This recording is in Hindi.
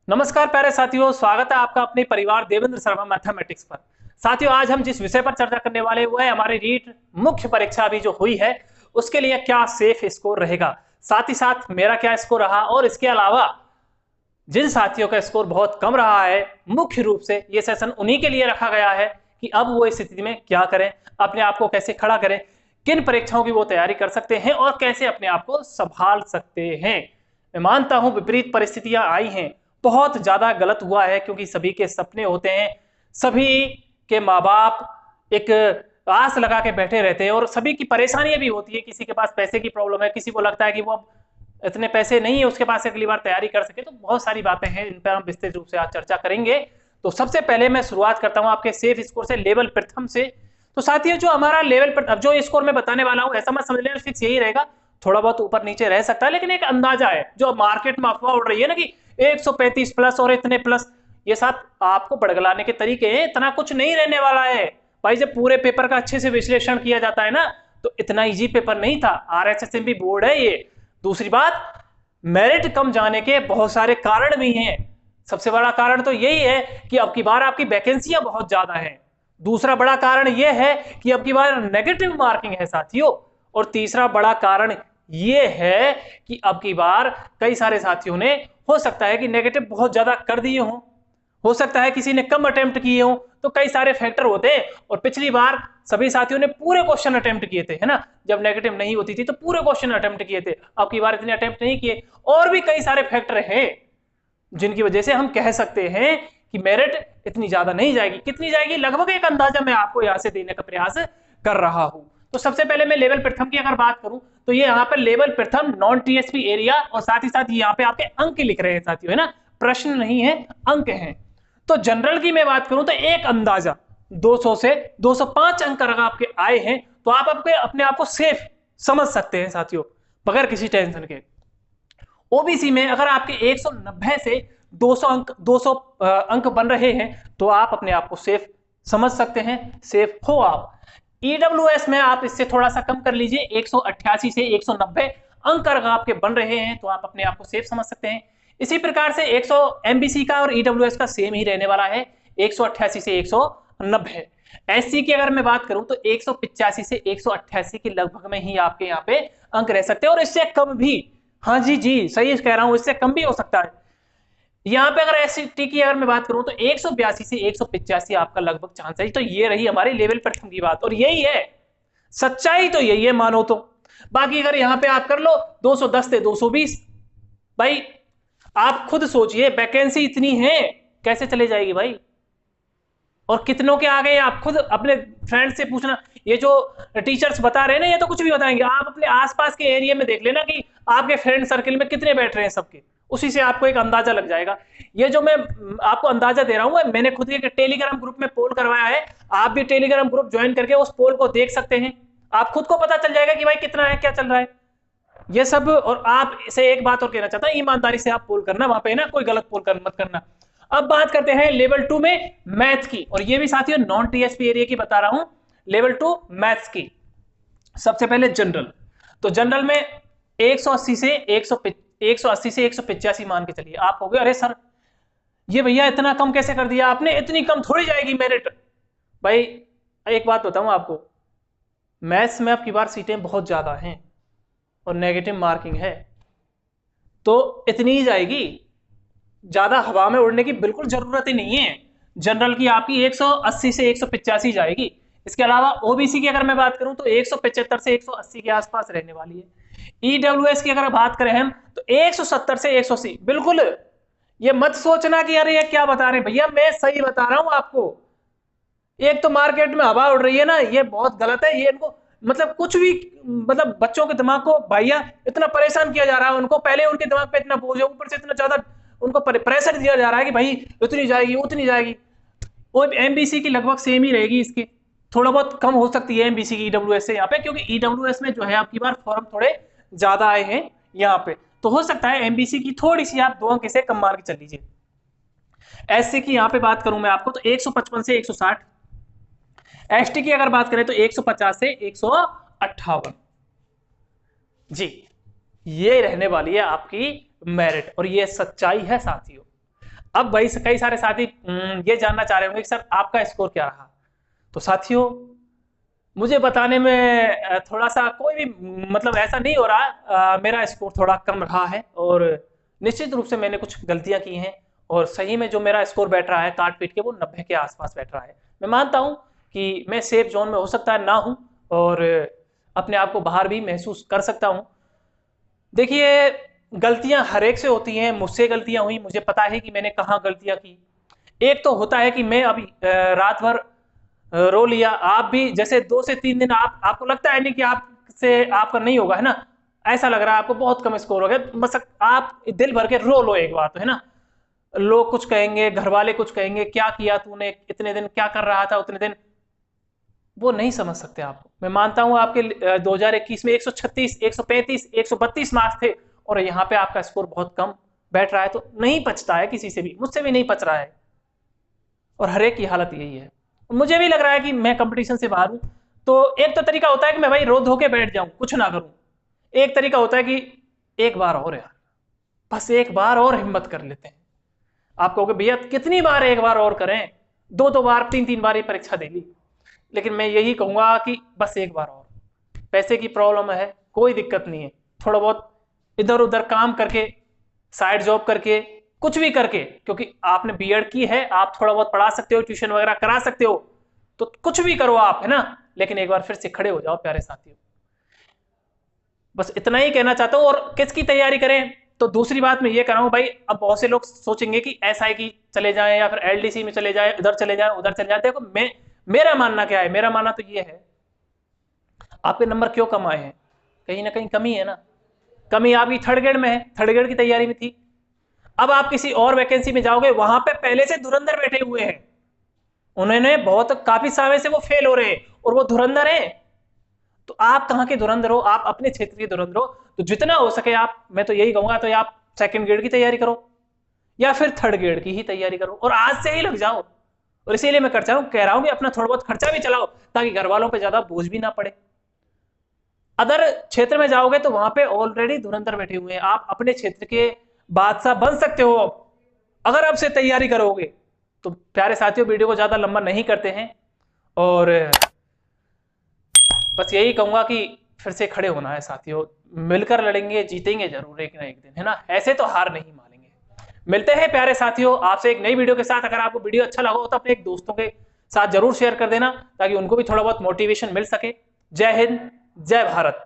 नमस्कार प्यारे साथियों, स्वागत है आपका अपने परिवार देवेंद्र शर्मा मैथमेटिक्स पर। साथियों, आज हम जिस विषय पर चर्चा करने वाले हैं वो है हमारी रीट मुख्य परीक्षा अभी जो हुई है उसके लिए क्या सेफ स्कोर रहेगा, साथ ही साथ मेरा क्या स्कोर रहा और इसके अलावा जिन साथियों का स्कोर बहुत कम रहा है, मुख्य रूप से ये सेशन उन्हीं के लिए रखा गया है कि अब वो इस स्थिति में क्या करें, अपने आप को कैसे खड़ा करें, किन परीक्षाओं की वो तैयारी कर सकते हैं और कैसे अपने आप को संभाल सकते हैं। मैं मानता हूं विपरीत परिस्थितियां आई हैं, बहुत ज्यादा गलत हुआ है क्योंकि सभी के सपने होते हैं, सभी के माँ बाप एक आस लगा के बैठे रहते हैं और सभी की परेशानियां भी होती है। किसी के पास पैसे की प्रॉब्लम है, किसी को लगता है कि वो अब इतने पैसे नहीं है उसके पास अगली बार तैयारी कर सके। तो बहुत सारी बातें हैं, इन पर हम विस्तृत रूप से आज चर्चा करेंगे। तो सबसे पहले मैं शुरुआत करता हूं आपके सेफ स्कोर से, लेवल प्रथम से। तो साथियों, जो हमारा लेवल पर अब जो स्कोर मैं बताने वाला हूं, ऐसा मत समझ लेना फिक्स यही रहेगा, थोड़ा बहुत ऊपर नीचे रह सकता है, लेकिन एक अंदाजा है। जो मार्केट में अफवाह उड़ रही है ना कि 135 प्लस और इतने प्लस, ये सब आपको बड़गलाने के तरीके हैं, इतना कुछ नहीं रहने वाला है भाई। जब पूरे पेपर का अच्छे से विश्लेषण किया जाता है ना, तो इतना इजी पेपर नहीं था। आरएसएसएमबी बोर्ड है ये। दूसरी बात, मेरिट कम जाने के बहुत सारे कारण भी हैं। सबसे बड़ा कारण तो यही है कि अब की बार आपकी वैकेंसियां बहुत ज्यादा हैं। दूसरा बड़ा कारण यह है कि अब की बार नेगेटिव मार्किंग है साथियों। और तीसरा बड़ा कारण यह है कि अब की बार कई सारे साथियों ने, हो सकता है कि नेगेटिव बहुत ज्यादा कर दिए हों, हो सकता है किसी ने कम अटेम्प्ट किए हों, तो कई सारे फैक्टर होते हैं। और पिछली बार सभी साथियों ने पूरे क्वेश्चन अटेम्प्ट किए थे, है ना, जब नेगेटिव नहीं होती थी तो पूरे क्वेश्चन अटेम्प्ट किए थे। अब की बार इतने अटेम्प्ट नहीं किए। और भी कई सारे फैक्टर हैं जिनकी वजह से हम कह सकते हैं कि मेरिट इतनी ज्यादा नहीं जाएगी। कितनी जाएगी, लगभग एक अंदाजा मैं आपको यहां से देने का प्रयास कर रहा हूं। तो सबसे पहले मैं लेवल प्रथम की अगर बात करूं तो ये यहाँ पर लेवल प्रथम नॉन टीएसपी एरिया, और साथ ही साथ यहाँ पे आपके अंक लिख रहे हैं साथियों, है ना, प्रश्न नहीं है, अंक हैं। तो जनरल की मैं बात करूं तो एक अंदाजा 200 से 205 अंक अगर आपके आए हैं तो आप आपके अपने आप को सेफ समझ सकते हैं साथियों, बगैर किसी टेंशन के। ओबीसी में अगर आपके 190 से 200 अंक 200 अंक बन रहे हैं तो आप अपने आप को सेफ समझ सकते हैं, सेफ हो आप। ईडब्ल्यूएस में आप इससे थोड़ा सा कम कर लीजिए, 188 से 190 अंक अगर आपके बन रहे हैं तो आप अपने आप को सेफ समझ सकते हैं। इसी प्रकार से 100 एमबीसी का और ईडब्ल्यूएस का सेम ही रहने वाला है, 188 से 190। एससी की अगर मैं बात करूं तो 185 से 188 के लगभग में ही आपके यहाँ पे अंक रह सकते हैं, और इससे कम भी। हाँ जी जी, सही कह रहा हूं, इससे कम भी हो सकता है। यहाँ पे अगर एसटी की अगर मैं बात करूं तो 182 से 185 आपका लगभग चांस है। तो ये रही हमारी लेवल प्रथम की बात, और यही है सच्चाई, तो यही है मानो तो। बाकी अगर यहाँ पे आप कर लो 210 से 220, भाई आप खुद सोचिए, वैकेंसी इतनी है कैसे चले जाएगी भाई। और कितनों के आ गए आप खुद अपने फ्रेंड से पूछना। ये जो टीचर्स बता रहे हैं ना, ये तो कुछ भी बताएंगे। आप अपने आसपास के एरिया में देख लेना कि आपके फ्रेंड सर्किल में कितने बैठ रहे हैं सबके, उसी से आपको एक अंदाजा लग जाएगा। ये जो मैं आपको अंदाजा दे रहा हूं, मैंने खुद एक टेलीग्राम ग्रुप में पोल करवाया है। आप भी टेलीग्राम ग्रुप ज्वाइन करके उस पोल को देख सकते हैं, आप खुद को पता चल जाएगा कि भाई कितना है, क्या चल रहा है ये सब। और आप इसे एक बात और कहना चाहता हूं, ईमानदारी से आप पोल करना वहां पे, ना कोई गलत पोल मत करना। अब बात करते हैं लेवल 2 में मैथ की, और ये भी साथियों नॉन टीएसपी एरिया की बता रहा हूं, लेवल 2 मैथ्स की। सबसे पहले जनरल, तो जनरल में 180 से 180 से 185 मान के चलिए। आप हो गए अरे सर ये भैया इतना कम कैसे कर दिया आपने, इतनी कम थोड़ी जाएगी मेरिट। भाई एक बात बताऊं आपको, मैथ्स में अब की बार सीटें बहुत ज्यादा हैं और नेगेटिव मार्किंग है, तो इतनी ही जाएगी, ज्यादा हवा में उड़ने की बिल्कुल जरूरत ही नहीं है। जनरल की आपकी 180 से 185 जाएगी। इसके अलावा ओबीसी की अगर मैं बात करूं तो 175 से 180 के आसपास रहने वाली है। ईडब्ल्यूएस की अगर बात करें हम तो 170 से 180। बिल्कुल ये मत सोचना कि अरे ये क्या बता रहे हैं भैया, मैं सही बता रहा हूं आपको। एक तो मार्केट में हवा उड़ रही है ना, ये बहुत गलत है। ये इनको मतलब कुछ भी, मतलब बच्चों के दिमाग को भैया इतना परेशान किया जा रहा है, उनको पहले उनके दिमाग पे इतना बोझ है, ऊपर से इतना ज्यादा उनको प्रेशर दिया जा रहा है कि भाई इतनी जाएगी उतनी जाएगी। वो एमबीसी की लगभग सेम ही रहेगी, इसकी थोड़ा बहुत कम हो सकती है एमबीसी की ईडब्ल्यूएस से यहाँ पे, क्योंकि ईडब्ल्यूएस में जो है आपकी बार फॉर्म थोड़े ज्यादा आए हैं यहाँ पे, तो हो सकता है एमबीसी की थोड़ी सी आप 2 अंक से कम मार के चल लीजिए। एससी की यहाँ पे बात करूं मैं आपको तो 155 से 160। एसटी की अगर बात करें तो 150 से 158। जी, ये रहने वाली है आपकी मेरिट, और ये सच्चाई है साथियों। अब वही कई सारे साथी ये जानना चाह रहे होंगे कि सर आपका स्कोर क्या रहा। तो साथियों, मुझे बताने में थोड़ा सा कोई भी मतलब ऐसा नहीं हो रहा, मेरा स्कोर थोड़ा कम रहा है और निश्चित रूप से मैंने कुछ गलतियां की हैं और सही में जो मेरा स्कोर बैठ रहा है काट पीट के वो 90 के आसपास बैठ रहा है। मैं मानता हूं कि मैं सेफ जोन में हो सकता है ना हूं और अपने आप को बाहर भी महसूस कर सकता हूं। देखिए, गलतियां हर एक से होती हैं, मुझसे गलतियां हुई, मुझे पता है कि मैंने कहाँ गलतियां की। एक तो होता है कि मैं अभी रात भर रो लिया, आप भी जैसे 2 से 3 दिन आपको लगता है नहीं कि आपसे आपका नहीं होगा, है ना, ऐसा लग रहा है आपको बहुत कम स्कोर हो गया, बस आप दिल भर के रो लो एक बार तो, है ना। लोग कुछ कहेंगे, घर वाले कुछ कहेंगे, क्या किया तूने इतने दिन, क्या कर रहा था उतने दिन, वो नहीं समझ सकते आपको। मैं मानता हूं आपके 2021 में 136, 135, 132 मार्क्स थे और यहाँ पे आपका स्कोर बहुत कम बैठ रहा है, तो नहीं पचता है किसी से भी, मुझसे भी नहीं पच रहा है और हर एक की हालत यही है। मुझे भी लग रहा है कि मैं कंपटीशन से बाहर हूं। तो एक तो तरीका होता है कि मैं भाई रो धो के बैठ जाऊं, कुछ ना करूं। एक तरीका होता है कि एक बार और यार, बस एक बार और हिम्मत कर लेते हैं। आप कहोगे भैया कितनी बार एक बार और करें, 2 बार 3 बार ये परीक्षा दे ली, लेकिन मैं यही कहूंगा कि बस एक बार और। पैसे की प्रॉब्लम है, कोई दिक्कत नहीं है, थोड़ा बहुत इधर उधर काम करके, साइड जॉब करके, कुछ भी करके, क्योंकि आपने बीएड की है, आप थोड़ा बहुत पढ़ा सकते हो, ट्यूशन वगैरह करा सकते हो, तो कुछ भी करो आप, है ना, लेकिन एक बार फिर से खड़े हो जाओ प्यारे साथियों। बस इतना ही कहना चाहता हूं। और किसकी तैयारी करें, तो दूसरी बात मैं ये कर रहा हूं भाई, अब बहुत से लोग सोचेंगे कि एसआई की चले जाएं या फिर एलडीसी में चले जाएं, इधर चले जाएं उधर चले जाएं। देखो मेरा मानना क्या है, मेरा मानना तो ये है, आपके नंबर क्यों कम आए हैं, कहीं ना कहीं कमी है ना। कमी आपकी थर्ड ग्रेड में है, थर्ड ग्रेड की तैयारी में थी। अब आप किसी और वैकेंसी में जाओगे, वहां पे पहले से धुरंधर बैठे हुए हैं, उन्होंने बहुत काफी समय से वो फेल हो रहे हैं और वो धुरंधर हैं। तो आप कहाँ के धुरंधर हो, आप अपने क्षेत्र के धुरंधर हो। तो जितना हो सके आप, मैं तो यही कहूंगा, तो आप सेकंड ग्रेड की तैयारी करो या फिर थर्ड ग्रेड की ही तैयारी करो और आज से ही लग जाओ। और इसीलिए मैं कह रहा हूं कि अपना थोड़ा बहुत खर्चा भी चलाओ, ताकि घर वालों पर ज्यादा बोझ भी ना पड़े। अदर क्षेत्र में जाओगे तो वहां पे ऑलरेडी धुरंधर बैठे हुए हैं, आप अपने क्षेत्र के बादशाह बन सकते हो अगर अब से तैयारी करोगे। तो प्यारे साथियों, वीडियो को ज्यादा लंबा नहीं करते हैं और बस यही कहूंगा कि फिर से खड़े होना है साथियों, मिलकर लड़ेंगे, जीतेंगे जरूर एक ना एक दिन, है ना, ऐसे तो हार नहीं मानेंगे। मिलते हैं प्यारे साथियों आपसे एक नई वीडियो के साथ। अगर आपको वीडियो अच्छा लगा हो तो अपने एक दोस्तों के साथ जरूर शेयर कर देना, ताकि उनको भी थोड़ा बहुत मोटिवेशन मिल सके। जय हिंद, जय भारत।